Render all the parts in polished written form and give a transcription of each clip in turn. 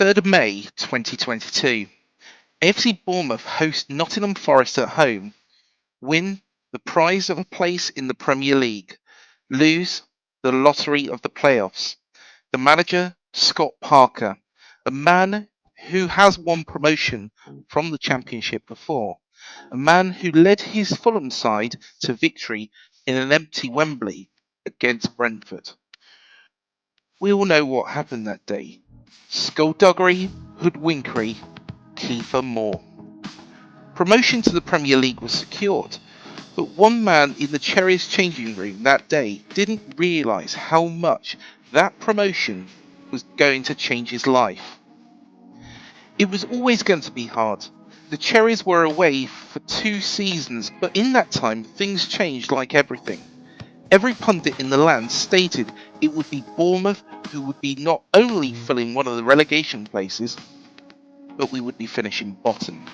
3rd of May 2022. AFC Bournemouth host Nottingham Forest at home, win the prize of a place in the Premier League, lose the lottery of the playoffs. The manager, Scott Parker, a man who has won promotion from the Championship before, a man who led his Fulham side to victory in an empty Wembley against Brentford. We all know what happened that day. Skullduggery, hoodwinkery, Kiefer Moore. Promotion to the Premier League was secured, but one man in the Cherries changing room that day didn't realise how much that promotion was going to change his life. It was always going to be hard. The Cherries were away for 2 seasons, but in that time things changed like everything. Every pundit in the land stated it would be Bournemouth who would be not only filling one of the relegation places, but we would be finishing bottom.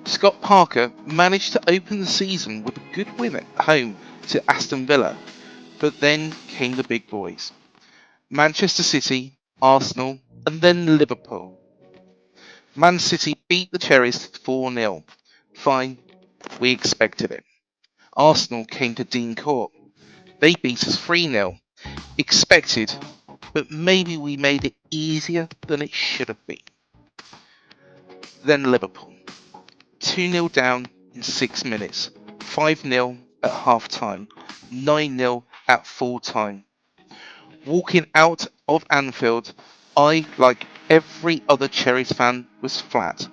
Scott Parker managed to open the season with a good win at home to Aston Villa, but then came the big boys. Manchester City, Arsenal, and then Liverpool. Man City beat the Cherries 4-0. Fine, we expected it. Arsenal came to Dean Court. They beat us 3-0. Expected, but maybe we made it easier than it should have been. Then Liverpool. 2-0 down in 6 minutes. 5-0 at half time. 9-0 at full time. Walking out of Anfield, I, like every other Cherries fan, was flat.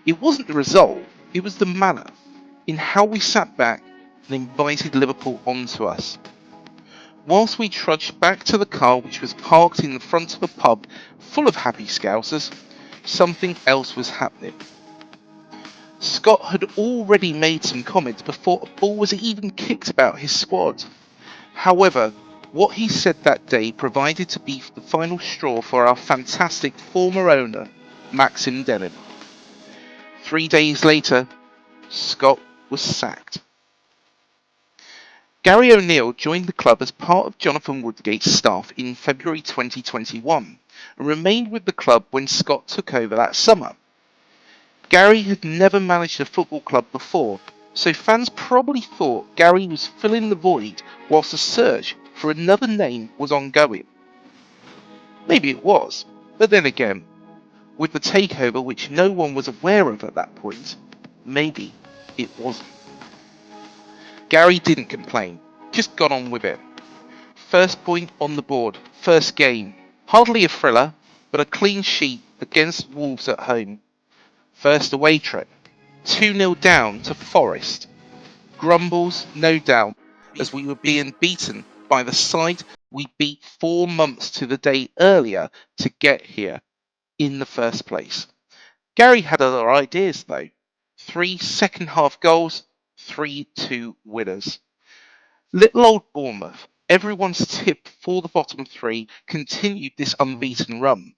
It wasn't the result, it was the manner in how we sat back and invited Liverpool onto us. Whilst we trudged back to the car which was parked in the front of a pub full of happy Scousers, something else was happening. Scott had already made some comments before a ball was even kicked about his squad. However, what he said that day provided to be the final straw for our fantastic former owner, Maxim Demin. 3 days later, Scott was sacked. Gary O'Neill joined the club as part of Jonathan Woodgate's staff in February 2021 and remained with the club when Scott took over that summer. Gary had never managed a football club before, so fans probably thought Gary was filling the void whilst the search for another name was ongoing. Maybe it was, but then again, with the takeover which no one was aware of at that point, maybe it wasn't. Gary didn't complain, just got on with it. First point on the board, first game. Hardly a thriller, but a clean sheet against Wolves at home. First away trip, 2-0 down to Forest. Grumbles, no doubt, as we were being beaten by the side we beat 4 months to the day earlier to get here in the first place. Gary had other ideas though. 3 second half goals, 3-2 winners. Little old Bournemouth, everyone's tip for the bottom 3, continued this unbeaten run.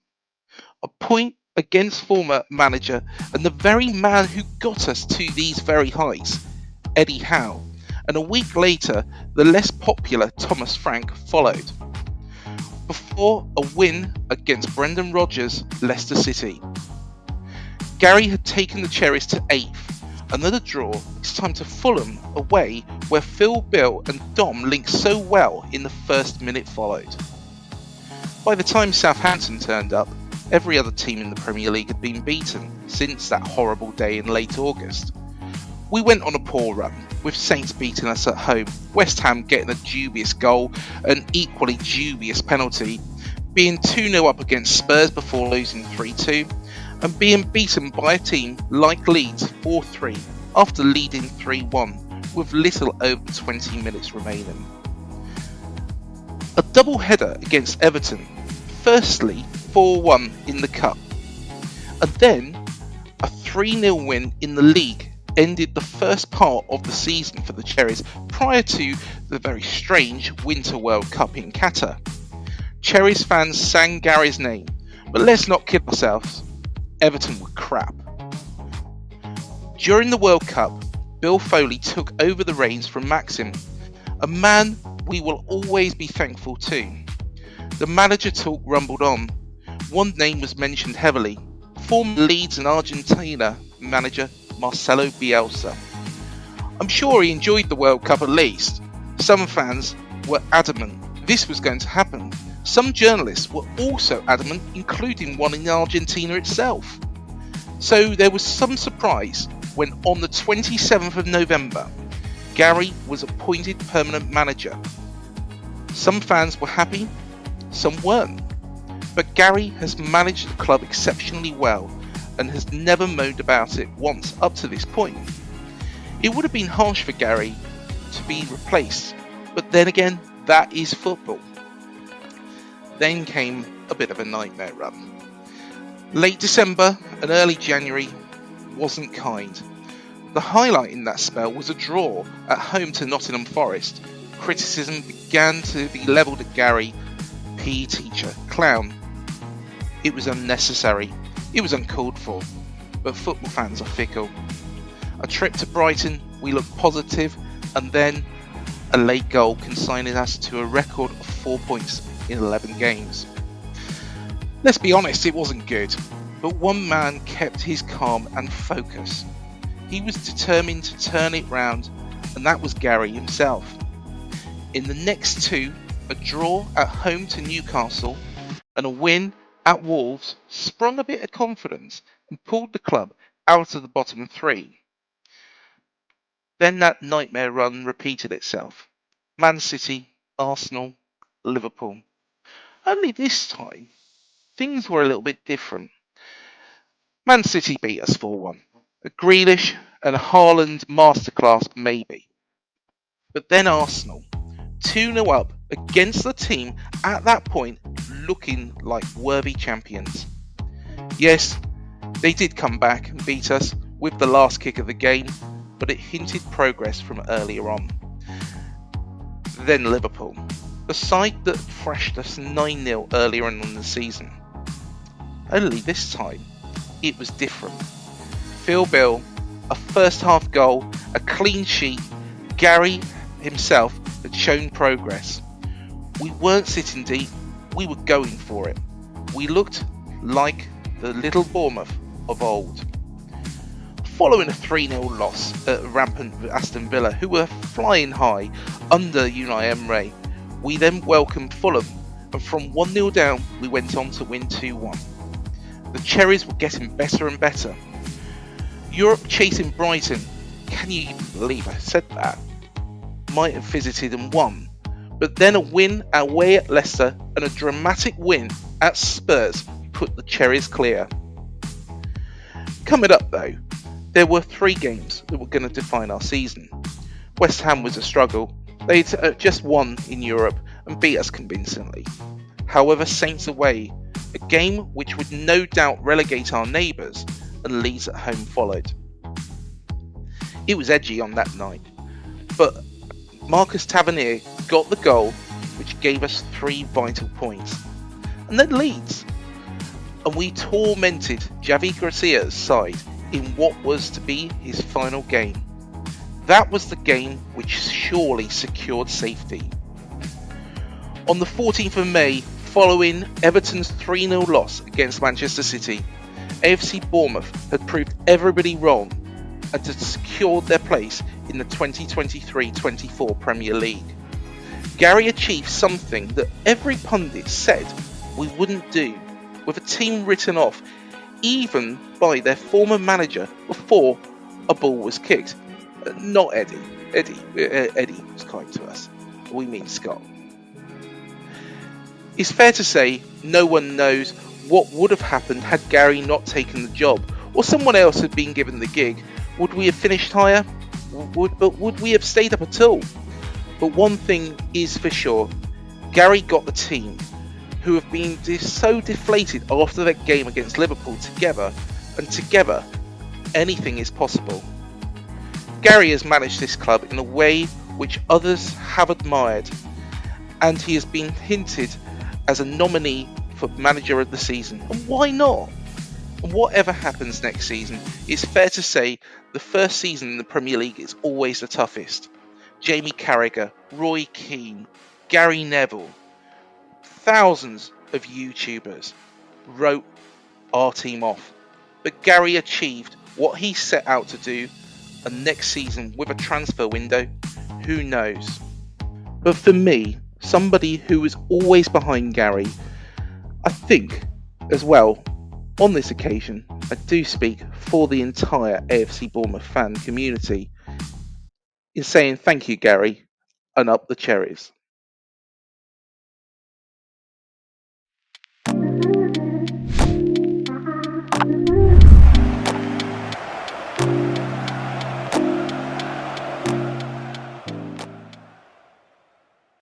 A point against former manager and the very man who got us to these very heights, Eddie Howe, and a week later the less popular Thomas Frank followed. Before a win against Brendan Rodgers' Leicester City. Gary had taken the Cherries to 8th. Another draw, it's time to Fulham away where Phil, Bill and Dom linked so well in the first minute followed. By the time Southampton turned up, every other team in the Premier League had been beaten since that horrible day in late August. We went on a poor run, with Saints beating us at home, West Ham getting a dubious goal, an equally dubious penalty, being 2-0 up against Spurs before losing 3-2, and being beaten by a team like Leeds 4-3 after leading 3-1 with little over 20 minutes remaining. A double header against Everton, firstly 4-1 in the Cup, and then a 3-0 win in the league ended the first part of the season for the Cherries prior to the very strange Winter World Cup in Qatar. Cherries fans sang Gary's name, but let's not kid ourselves, Everton were crap. During the World Cup, Bill Foley took over the reins from Maxim, a man we will always be thankful to. The manager talk rumbled on, One name was mentioned heavily: former Leeds and Argentina manager Marcelo Bielsa. I'm sure he enjoyed the World Cup at least. Some fans were adamant this was going to happen. Some journalists were also adamant, including one in Argentina itself. So there was some surprise when on the 27th of November, Gary was appointed permanent manager. Some fans were happy, some weren't. But Gary has managed the club exceptionally well and has never moaned about it once up to this point. It would have been harsh for Gary to be replaced, but then again, that is football. Then came a bit of a nightmare run. Late December and early January wasn't kind. The highlight in that spell was a draw at home to Nottingham Forest. Criticism began to be levelled at Gary, PE teacher, clown. It was unnecessary. It was uncalled for. But football fans are fickle. A trip to Brighton, we looked positive, and then a late goal consigning us to a record of 4 points in 11 games. Let's be honest, it wasn't good, but one man kept his calm and focus. He was determined to turn it round, and that was Gary himself. In the next two, a draw at home to Newcastle and a win at Wolves sprung a bit of confidence and pulled the club out of the bottom three. Then that nightmare run repeated itself. Man City, Arsenal, Liverpool. Only this time, things were a little bit different. Man City beat us 4-1. A Grealish and a Haaland masterclass maybe. But then Arsenal, 2-0 up against the team at that point looking like worthy champions. Yes, they did come back and beat us with the last kick of the game, but it hinted progress from earlier on. Then Liverpool, the side that thrashed us 9-0 earlier on in the season. Only this time, it was different. Phil Bill, a first half goal, a clean sheet. Gary himself had shown progress. We weren't sitting deep, we were going for it. We looked like the little Bournemouth of old. Following a 3-0 loss at rampant Aston Villa, who were flying high under Unai Emery, we then welcomed Fulham, and from 1-0 down, we went on to win 2-1. The Cherries were getting better and better. Europe chasing Brighton, can you even believe I said that? Might have visited and won, but then a win away at Leicester and a dramatic win at Spurs put the Cherries clear. Coming up though, there were 3 games that were going to define our season. West Ham was a struggle. They'd just won in Europe and beat us convincingly. However, Saints away, a game which would no doubt relegate our neighbours, and Leeds at home followed. It was edgy on that night, but Marcus Tavernier got the goal which gave us 3 vital points. And then Leeds, and we tormented Javi Gracia's side in what was to be his final game. That was the game which surely secured safety. On the 14th of May, following Everton's 3-0 loss against Manchester City, AFC Bournemouth had proved everybody wrong and had secured their place in the 2023-24 Premier League. Gary achieved something that every pundit said we wouldn't do, with a team written off even by their former manager before a ball was kicked. Not Eddie. Eddie was kind to us. We mean Scott. It's fair to say no one knows what would have happened had Gary not taken the job, or someone else had been given the gig. Would we have finished higher? Would we have stayed up at all? But one thing is for sure, Gary got the team, who have been so deflated after that game against Liverpool, together, and together anything is possible. Gary has managed this club in a way which others have admired, and he has been hinted as a nominee for manager of the season. And why not? And whatever happens next season, it's fair to say the first season in the Premier League is always the toughest. Jamie Carragher, Roy Keane, Gary Neville, thousands of YouTubers. wrote our team off. But Gary achieved what he set out to do, and next season with a transfer window, who knows? But for me, somebody who was always behind Gary, I think as well, on this occasion, I do speak for the entire AFC Bournemouth fan community in saying thank you, Gary, and up the Cherries.